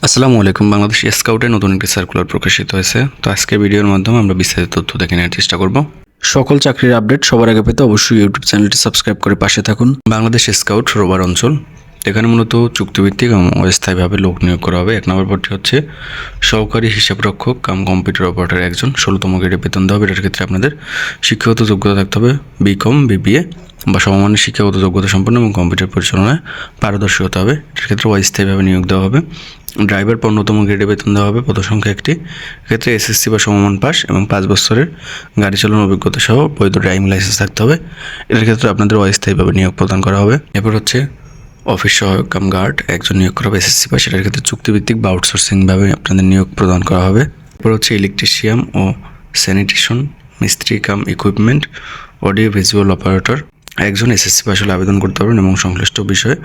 আসসালামু আলাইকুম। বাংলাদেশ স্কাউটের নতুন একটি সার্কুলার প্রকাশিত হয়েছে। তো আজকের ভিডিওর মাধ্যমে আমরা বিস্তারিত তথ্য দেখে নেওয়ার চেষ্টা করব। সকল চাকরির আপডেট সবার আগে পেতে অবশ্যই ইউটিউব চ্যানেলটি সাবস্ক্রাইব করে পাশে থাকুন। বাংলাদেশ স্কাউট রোবার অঞ্চল, এখানে মূলত চুক্তিভিত্তিক এবং অস্থায়ীভাবে লোক নিয়োগ করা হবে। 1 নম্বর পদটি হচ্ছে সহকারী হিসাবরক্ষক কাম কম্পিউটার অপারেটর একজন, 16তম গ্রেডে বেতন দেওয়া হবে। এটার ক্ষেত্রে আপনাদের শিক্ষাগত যোগ্যতা থাকতে হবে বিকম, বিবিএ বা সমমানের শিক্ষাগত যোগ্যতা সম্পন্ন এবং কম্পিউটার পরিচালনায় পারদর্শী হতে হবে। এটার ক্ষেত্রে অস্থায়ীভাবে নিয়োগ দেওয়া হবে। ড্রাইভার 15তম গ্রেডে বেতন দেওয়া হবে, পদসংখ্যা একটি। এক্ষেত্রে এসএসসি বা সমমান পাস এবং 5 বছরের গাড়ি চালানোর অভিজ্ঞতা সহ বৈধ ড্রাইভিং লাইসেন্স থাকতে হবে। এটার ক্ষেত্রে আপনাদের অস্থায়ীভাবে নিয়োগ প্রদান করা হবে। এরপর হচ্ছে অফিস সহায়ক কাম গার্ড একজন নিয়োগ করা হবে এসএসসি পাস। এটার ক্ষেত্রে চুক্তিভিত্তিক বা আউটসোর্সিংভাবে আপনাদের নিয়োগ প্রদান করা হবে। এরপর হচ্ছে ইলেকট্রিশিয়ান ও স্যানিটেশন মিস্ত্রি কাম ইকুইপমেন্ট অডিও ভিজুয়াল অপারেটর একজন এসএসসি পাস হলে আবেদন করতে পারবেন এবং সংশ্লিষ্ট বিষয়ে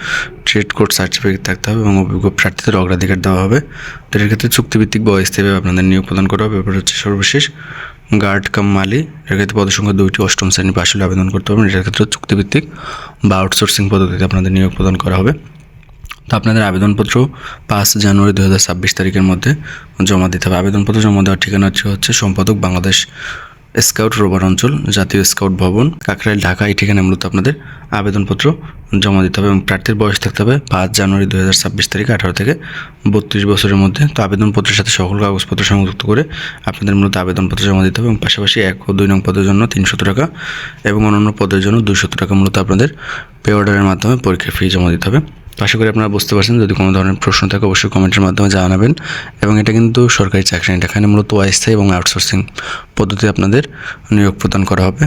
ট্রেড কোড সার্টিফিকেট থাকতে হবে এবং অভিজ্ঞ প্রার্থীদের অগ্রাধিকার দেওয়া হবে। তো এর ক্ষেত্রে চুক্তিভিত্তিক বা অস্থায়ীভাবে আপনাদের নিয়োগ প্রদান করা হবে। এরপর হচ্ছে সর্বশেষ গার্ড কাম মালি, এর ক্ষেত্রে পদসংখ্যা 2টি, 8ম শ্রেণী পাস হলে আবেদন করতে পারবেন। এটার ক্ষেত্রে চুক্তিভিত্তিক বা আউটসোর্সিং পদ্ধতিতে আপনাদের নিয়োগ প্রদান করা হবে। তো আপনাদের আবেদনপত্র 5 জানুয়ারি 2026 তারিখের মধ্যে জমা দিতে হবে। আবেদনপত্র জমা দেওয়ার ঠিকানা হচ্ছে সম্পাদক বাংলাদেশ স্কাউট রোবার অঞ্চল, জাতীয় স্কাউট ভবন, কাকরাইল, ঢাকা। এই ঠিকানায় মূলত আপনাদের আবেদনপত্র জমা দিতে হবে এবং প্রার্থীর বয়স থাকতে হবে 5 জানুয়ারি 2026 তারিখে 18 থেকে 32 বছরের মধ্যে। তো আবেদনপত্রের সাথে সকল কাগজপত্র সংযুক্ত করে আপনাদের মূলত আবেদনপত্র জমা দিতে হবে এবং পাশাপাশি 1 ও 2 নং পদের জন্য 300 টাকা এবং অন্যান্য পদের জন্য 200 টাকা মূলত আপনাদের পে অর্ডারের মাধ্যমে পরীক্ষার ফি জমা দিতে হবে। আশা করি আপনারা বুঝতে পারছেন। যদি কোনো ধরনের প্রশ্ন থাকে অবশ্যই কমেন্টের মাধ্যমে জানাবেন। এবং এটা কিন্তু সরকারি চাকরি, এখানে মূলত অস্থায়ী এবং আউটসোর্সিং পদ্ধতি আপনাদের নিয়োগ প্রদান করা হবে।